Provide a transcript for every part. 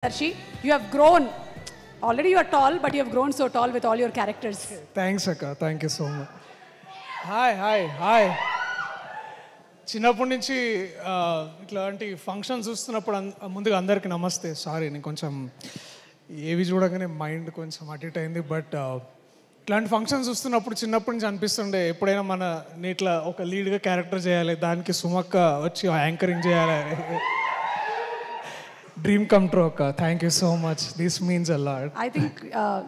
Darshi, you have grown. Already you are tall, but you have grown so tall with all your characters. Thanks, Akka. Thank you so much. Hi. చిన్నప్పటి నుంచి ఇట్లాంటి functions చూస్తున్నప్పుడు ముందుగా అందరికీ నమస్తే. Sorry, నేను కొంచెం ఏవి చూడగానే మైండ్ కొంచెం అటు ఇటు అయింది. బట్ ఇట్లాంటి ఫంక్షన్స్ చూస్తున్నప్పుడు చిన్నప్పటి నుంచి అనిపిస్తుండే ఎప్పుడైనా మన ఇట్లా ఒక లీడ్గా క్యారెక్టర్ చేయాలి, దానికి సుమక్క వచ్చి యాంకరింగ్ చేయాలి. డ్రీమ్ కమ్ ట్రూ అక్క. Thank you so much. This means a lot. I think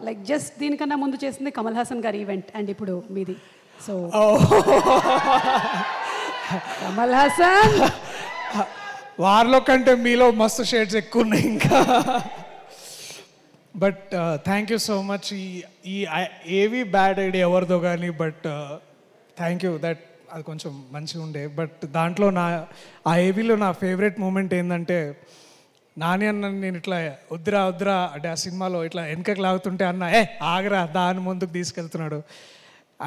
like just దీనికన్నా ముందు చేసింది కమల్ హాసన్ గారి ఈవెంట్ అండ్ ఇప్పుడు మీది. సో కమల్ హాసన్ వారిలో కంటే మీలో మస్తు షేడ్స్ ఎక్కువ ఉన్నాయి ఇంకా. But thank you so much. ఈ ఏవి బ్యాడ్ ఐడియా ఎవరిదో కానీ, బట్ థ్యాంక్ యూ దట్ అది కొంచెం మంచిగా ఉండే. బట్ దాంట్లో ఆ ఏవీలో నా ఫేవరెట్ మూమెంట్ ఏంటంటే, నాని అన్న నేను ఇట్లా వద్దురా అంటే ఆ సినిమాలో ఇట్లా వెనకకి లాగుతుంటే అన్న ఆగరా దాని ముందుకు తీసుకెళ్తున్నాడు.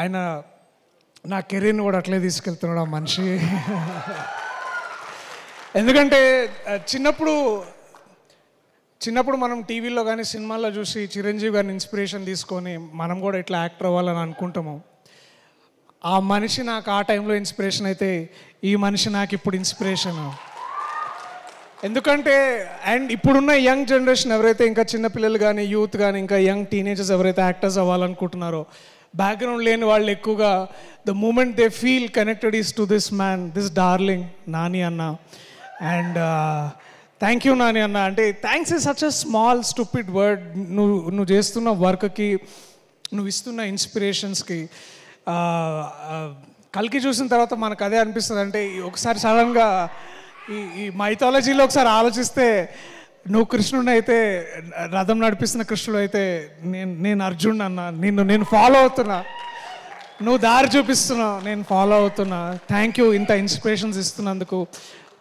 ఆయన నా కెరీర్ని కూడా అట్లే తీసుకెళ్తున్నాడు ఆ మనిషి. ఎందుకంటే చిన్నప్పుడు మనం టీవీలో కానీ సినిమాల్లో చూసి చిరంజీవి గారిని ఇన్స్పిరేషన్ తీసుకొని మనం కూడా ఇట్లా యాక్టర్ అవ్వాలని అనుకుంటాము. ఆ మనిషి నాకు ఆ టైంలో ఇన్స్పిరేషన్ అయితే, ఈ మనిషి నాకు ఇప్పుడు ఇన్స్పిరేషన్. ఎందుకంటే అండ్ ఇప్పుడున్న యంగ్ జనరేషన్ ఎవరైతే ఇంకా చిన్నపిల్లలు కానీ యూత్ కానీ ఇంకా యంగ్ టీనేజర్స్ ఎవరైతే యాక్టర్స్ అవ్వాలనుకుంటున్నారో, బ్యాక్గ్రౌండ్ లేని వాళ్ళు ఎక్కువగా the moment they feel connected is to this man, this darling Nani అన్న. అండ్ థ్యాంక్ యూ నాని అన్న. అంటే thanks is such a small stupid word. నువ్వు చేస్తున్న వర్క్కి, నువ్వు ఇస్తున్న ఇన్స్పిరేషన్స్కి. కల్కి చూసిన తర్వాత మనకు అదే అనిపిస్తుంది. అంటే ఒకసారి సడన్గా ఈ మైథాలజీలో ఒకసారి ఆలోచిస్తే, నువ్వు కృష్ణుడు అయితే, రథం నడిపిస్తున్న కృష్ణుడు అయితే, నేను అర్జున్ అన్న. నేను ఫాలో అవుతున్నా, నువ్వు దారి చూపిస్తున్నావు, నేను ఫాలో అవుతున్నా. థ్యాంక్ యూ ఇంత ఇన్స్పిరేషన్స్ ఇస్తున్నందుకు.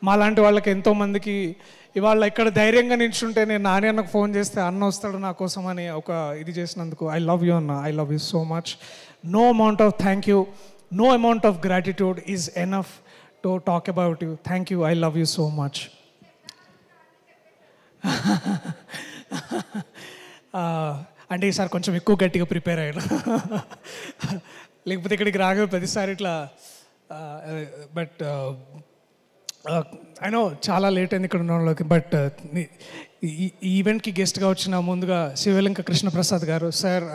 మాలాంటి వాళ్ళకి ఎంతోమందికి ఇవాళ ఇక్కడ ధైర్యంగా నిల్చుంటే, నేను నాని అన్నకు ఫోన్ చేస్తే అన్న వస్తాడు నా కోసం అని ఒక ఇది చేసినందుకు ఐ లవ్ యూ అన్న. I love you so much. No amount of thank you, no amount of gratitude is enough to talk about you. Thank you. I love you so much. అంటే ఈసారి కొంచెం ఎక్కువ గట్టిగా ప్రిపేర్ అయ్యాను. లేకపోతే ఇక్కడికి రాగా ప్రతిసారి ఇట్లా. బట్ ఐ నో చాలా లేట్ అయింది ఇక్కడ ఉన్న వాళ్ళకి. బట్ ఈ ఈవెంట్కి గెస్ట్గా వచ్చిన ముందుగా శివలింక కృష్ణప్రసాద్ గారు సార్,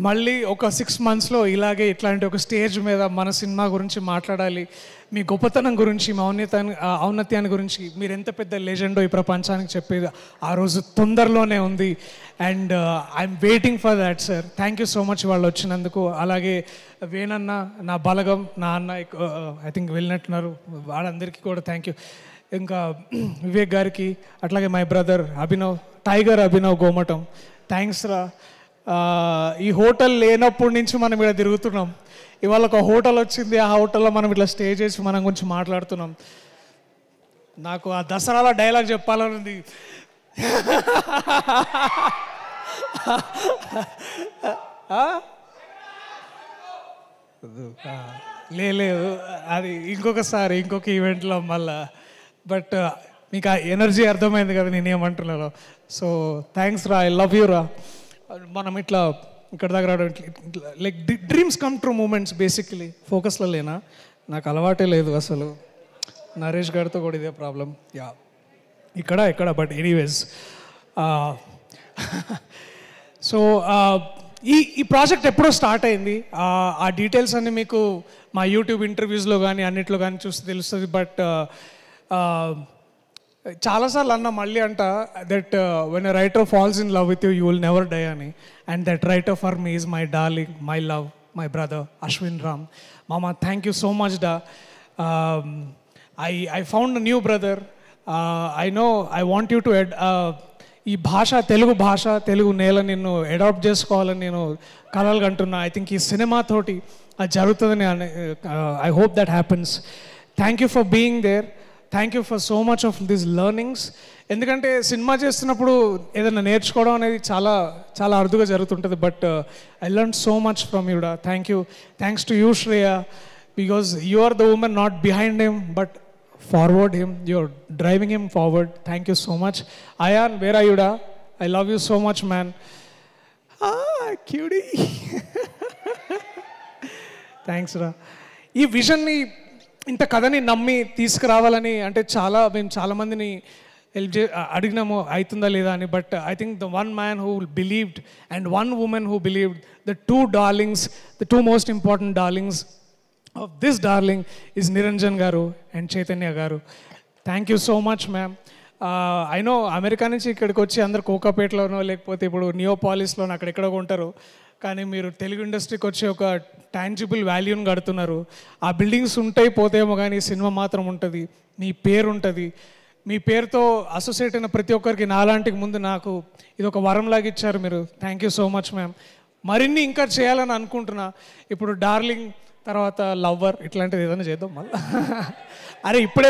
మళ్ళీ ఒక 6 monthsలో ఇలాగే ఇట్లాంటి ఒక స్టేజ్ మీద మన సినిమా గురించి మాట్లాడాలి, మీ గొప్పతనం గురించి, మీ ఔన్నత్యాన్ని గురించి, మీరు ఎంత పెద్ద లెజెండో ఈ ప్రపంచానికి చెప్పేది ఆ రోజు తొందరలోనే ఉంది. And I'm waiting for that sir. Thank you so much వాళ్ళు వచ్చినందుకు. అలాగే వేణన్న, నా బలగం, నా అన్న ఐ థింక్ వెళ్ళినట్టున్నారు, వాళ్ళందరికీ కూడా థ్యాంక్ యూ. ఇంకా వివేక్ గారికి, అట్లాగే my brother Abhinav, tiger Abhinav Gomatam, thanks రా. ఈ హోటల్ లేనప్పటి నుంచి మనం ఇక్కడ తిరుగుతున్నాం. ఇవాళ ఒక హోటల్ వచ్చింది, ఆ హోటల్లో మనం ఇట్లా స్టే చేసి మనం గురించి మాట్లాడుతున్నాం. నాకు ఆ దసరాలో డైలాగ్ చెప్పాలనుంది. లేదు, అది ఇంకొకసారి ఇంకొక ఈవెంట్లో మళ్ళా. బట్ మీకు ఆ ఎనర్జీ అర్థమైంది కదా నేనేమంటున్నాను. సో థ్యాంక్స్ రా. ఐ లవ్ యూ రా. మనం ఇట్లా ఇక్కడ దగ్గర like dreams come true moments. Basically ఫోకస్లో లేనా, నాకు అలవాటే లేదు అసలు. నరేష్ గారితో కూడా ఇదే ప్రాబ్లం. యా ఇక్కడ బట్ ఎనీవేస్. సో ఈ ప్రాజెక్ట్ ఎప్పుడో స్టార్ట్ అయింది. ఆ డీటెయిల్స్ అన్నీ మీకు మా యూట్యూబ్ ఇంటర్వ్యూస్లో కానీ అన్నిట్లో కానీ చూస్తే తెలుస్తుంది. బట్ చాలాసార్లు అన్న మళ్ళీ అంట that when a writer falls in love with you, you will never die అని. And that writer for me is my darling, my love, my brother Ashwin Ram. మామ థ్యాంక్ యూ సో మచ్ డా. I found a new brother. I know I want you to ఈ భాష, తెలుగు భాష, తెలుగు నేల నిన్ను adapt చేసుకోవాలని నేను కలలు కంటున్నా. ఐ థింక్ ఈ సినిమాతోటి అది జరుగుతుందని I hope that happens. Thank you for being there. Thank you for so much of this learnings. ఎందుకంటే సినిమా చేస్తున్నప్పుడు ఏదైనా నేర్చుకోవడం అనేది చాలా చాలా అరుదుగా జరుగుతుంటుంది. But I learn so much from you డా. Thank you. Thanks to you Shreya, because you are the women not behind him but forward him, you're driving him forward. Thank you so much. Ayan, where are you da? I love you so much, man. Cutie. Thanks రా. ఈ విజన్ని ఇంత కథని నమ్మి తీసుకురావాలని అంటే మేము చాలామందిని help అడిగినాము అవుతుందా లేదా అని. But I think the one man who believed and one women who believed, the two darlings, the two most important darlings of this darling is Niranjan గారు అండ్ చైతన్య గారు. Thank you so much ma'am. I know America నుంచి ఇక్కడికి వచ్చి అందరు కోకాపేటలోనో లేకపోతే ఇప్పుడు నియోపాలిస్లోనో అక్కడెక్కడో ఉంటారు, కానీ మీరు తెలుగు ఇండస్ట్రీకి వచ్చి ఒక టాంజిబుల్ వాల్యూని కడుతున్నారు. ఆ బిల్డింగ్స్ ఉంటాయి పోతేమో కానీ సినిమా మాత్రం ఉంటుంది, మీ పేరు ఉంటుంది. మీ పేరుతో అసోసియేట్ అయిన ప్రతి ఒక్కరికి నాలాంటికి ముందు నాకు ఇది ఒక వరంలాగా ఇచ్చారు మీరు. Thank you so much ma'am. మరిన్ని ఇంకా చేయాలని అనుకుంటున్నా. ఇప్పుడు డార్లింగ్ తర్వాత లవ్వర్ ఇట్లాంటిది ఏదైనా చేద్దాం మళ్ళీ. అరే ఇప్పుడే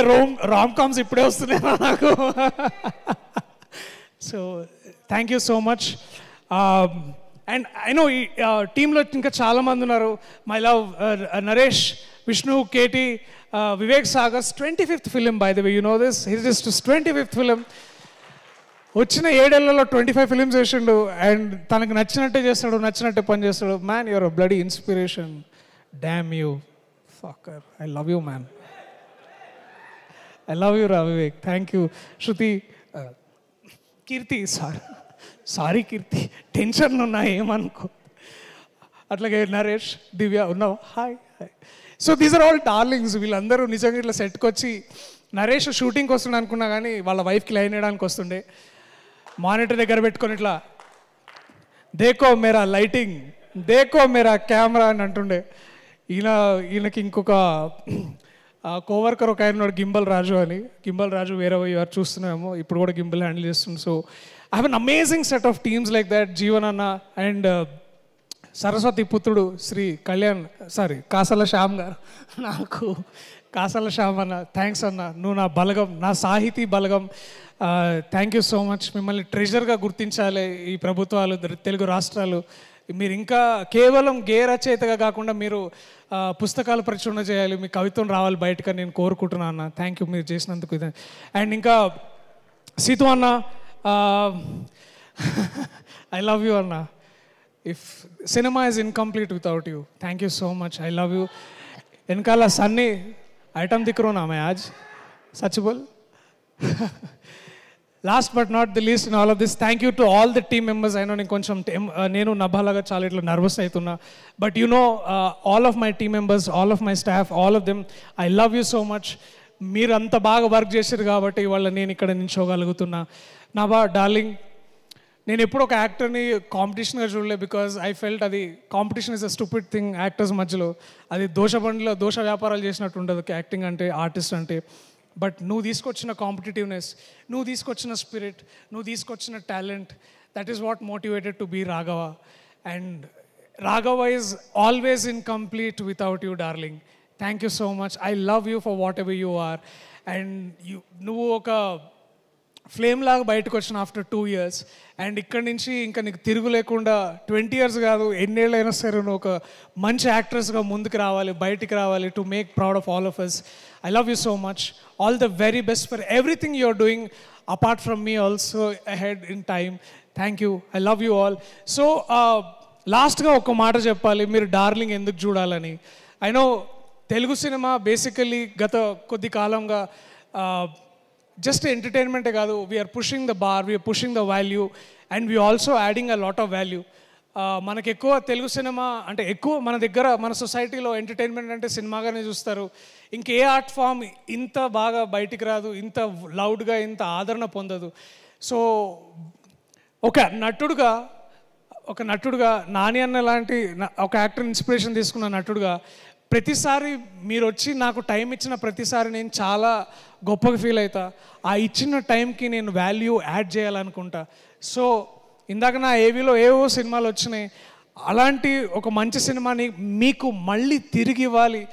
రామ్ కామ్స్ ఇప్పుడే వస్తున్నాయి నాకు. So thank you so much. And I know ఈ టీంలో ఇంకా చాలామంది ఉన్నారు. My love Naresh, Vishnu, KT, Vivek Sagar's 25th film by the way, you know this, his is 25th film. వచ్చిన 7 ఏళ్లలో 25 ఫిలిమ్స్ చేసిండు అండ్ తనకు నచ్చినట్టే చేస్తాడు, నచ్చినట్టే పని చేస్తాడు. Man, your a bloody inspiration. Damn you fucker. I love you man. I love you రా Vivek. Thank you. Shruti, Keerthi, sorry Keerthi, టెన్షన్లు ఉన్నాయి ఏమనుకో. అట్లాగే నరేష్, దివ్య ఉన్నావా? Hi hi. So these are all darlings. వీళ్ళందరూ నిజంగా ఇట్లా సెట్కి వచ్చి, నరేష్ షూటింగ్కి వస్తుండే అనుకున్నా కానీ వాళ్ళ వైఫ్కి లైన్ వేయడానికి వస్తుండే. మానిటర్ దగ్గర పెట్టుకొని ఇట్లా దేకో మేరా లైటింగ్, దేకో మేరా కెమెరా అని అంటుండే. ఈయనకి ఇంకొక కోవర్కర్ ఒక ఆయన గింబల్ రాజు అని. గింబల్ రాజు వేరే వారు చూస్తున్నామో ఇప్పుడు కూడా గింబల్ హ్యాండిల్ చేస్తుంది. So I have an amazing set of teams like that. Jeevan అన్న అండ్ సరస్వతి పుత్రుడు శ్రీ కాసల శ్యామ్ గారు. నాకు కాసల శ్యామ్ అన్న, థ్యాంక్స్ అన్న, నువ్వు నా బలగం, నా సాహితీ బలగం. Thank you so much. మిమ్మల్ని ట్రెజర్గా గుర్తించాలి ఈ ప్రభుత్వాలు, తెలుగు రాష్ట్రాలు. మీరు ఇంకా కేవలం గే రచయితగా కాకుండా మీరు పుస్తకాలు ప్రచురణ చేయాలి, మీ కవిత్వం రావాలి బయటకు నేను కోరుకుంటున్నాను అన్న. థ్యాంక్ యూ మీరు చేసినందుకు. ఇది అండ్ ఇంకా సీతు అన్న, ఐ లవ్ యూ అన్న. If cinema is incomplete without you. Thank you so much. I love you. వెనకాల సన్నీ ఐటమ్ దిక్కు నా మే ఆజ్ సచ్ బోల్. Last but not the least in all of this, thank you to all the team members. అయినా నేను కొంచెం నేను నభాలాగా చాలా ఇట్లా నర్వస్ అవుతున్నా. But you know all of my team members, all of my staff, all of them, I love you so much. మీరు అంత బాగా వర్క్ చేశారు కాబట్టి ఇవాళ నేను ఇక్కడ నిల్చోగలుగుతున్నా. నా డార్లింగ్, నేను ఎప్పుడు ఒక యాక్టర్ని కాంపిటీషన్గా చూడలే. బికాజ్ ఐ ఫెల్ట్ అది competition is a stupid thing actors మధ్యలో. అది దోష వ్యాపారాలు చేసినట్టు ఉండదు యాక్టింగ్ అంటే, ఆర్టిస్ట్ అంటే. బట్ నువ్వు తీసుకొచ్చిన కాంపిటేటివ్నెస్, నువ్వు తీసుకొచ్చిన స్పిరిట్, నువ్వు తీసుకొచ్చిన talent, that is what motivated to be Raghava. And Raghava is always incomplete without you darling. Thank you so much. I love you for whatever you are. And నువ్వు ఒక flame లాగా బయటకు వచ్చిన ఆఫ్టర్ 2 years. అండ్ ఇక్కడి నుంచి ఇంకా నీకు తిరుగు లేకుండా 20 years కాదు ఎన్నేళ్ళు అయినా సరే నువ్వు ఒక మంచి యాక్ట్రెస్గా ముందుకు రావాలి, బయటికి రావాలి, to make proud of all of us. I love you so much. All the very best for everything you are doing apart from me also ahead in time. Thank you. I love you all. So లాస్ట్గా ఒక మాట చెప్పాలి, మీరు darling ఎందుకు చూడాలని. I know Telugu cinema basically గత కొద్ది కాలంగా జస్ట్ ఎంటర్టైన్మెంటే కాదు, we're pushing the bar, we're pushing the value and we also adding a lot of value. మనకు ఎక్కువ తెలుగు సినిమా అంటే ఎక్కువ మన దగ్గర మన సొసైటీలో ఎంటర్టైన్మెంట్ అంటే సినిమాగానే చూస్తారు. ఇంకే ఆర్ట్ ఫామ్ ఇంత బాగా బయటికి రాదు, ఇంత లౌడ్గా, ఇంత ఆదరణ పొందదు. సో ఒక నటుడుగా నాని అన్న లాంటి ఒక యాక్టర్ ఇన్స్పిరేషన్ తీసుకున్న నటుడుగా ప్రతిసారి మీరు వచ్చి నాకు టైం ఇచ్చిన ప్రతిసారి నేను చాలా గొప్పగా ఫీల్ అవుతా. ఆ ఇచ్చిన టైంకి నేను వాల్యూ యాడ్ చేయాలనుకుంటా. సో ఇందాక నా ఏవీలో ఏవో సినిమాలు వచ్చినాయి, అలాంటి ఒక మంచి సినిమాని మీకు మళ్ళీ తిరిగి ఇవ్వాలి.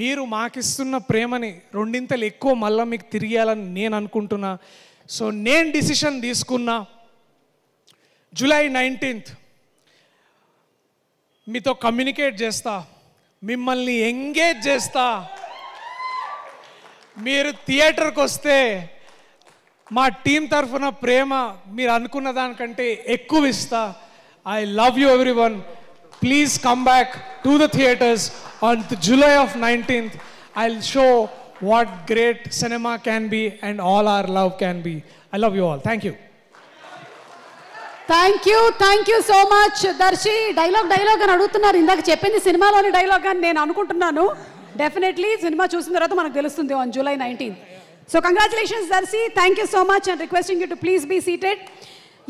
మీరు మాకిస్తున్న ప్రేమని 2 ఎక్కువ మళ్ళీ మీకు తిరిగి ఇవ్వాలని నేను అనుకుంటున్నా. సో నేను డిసిషన్ తీసుకున్నా, July 19th మీతో కమ్యూనికేట్ చేస్తా, మిమ్మల్ని ఎంగేజ్ చేస్తా. మీరు థియేటర్కి వస్తే మా టీం తరఫున ప్రేమ మీరు అనుకున్న దానికంటే ఎక్కువ ఇస్తా. I love you everyone. Please come back to the theatres on July 19th. I'll show what great cinema can be and all our love can be. I love you all. Thank you. Thank you so much. Darshi dialogue అని అడుగుతున్నారు. ఇందాక చెప్పింది సినిమాలోని dialogue అని నేను అనుకుంటున్నాను. Definitely cinema చూసిన తర్వాత మనకు తెలుస్తుంది on July 19th. So congratulations Darshi. Thank you so much and requesting you to please be seated.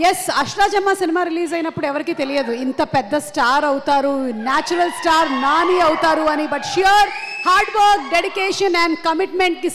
Yes, Ashta Chamma cinema release అయినప్పుడు ఎవరికి తెలియదు ఇంత పెద్ద స్టార్ అవుతారు, న్యాచురల్ స్టార్ నాని అవుతారు అని. But sure hard work, dedication and కమిట్మెంట్కి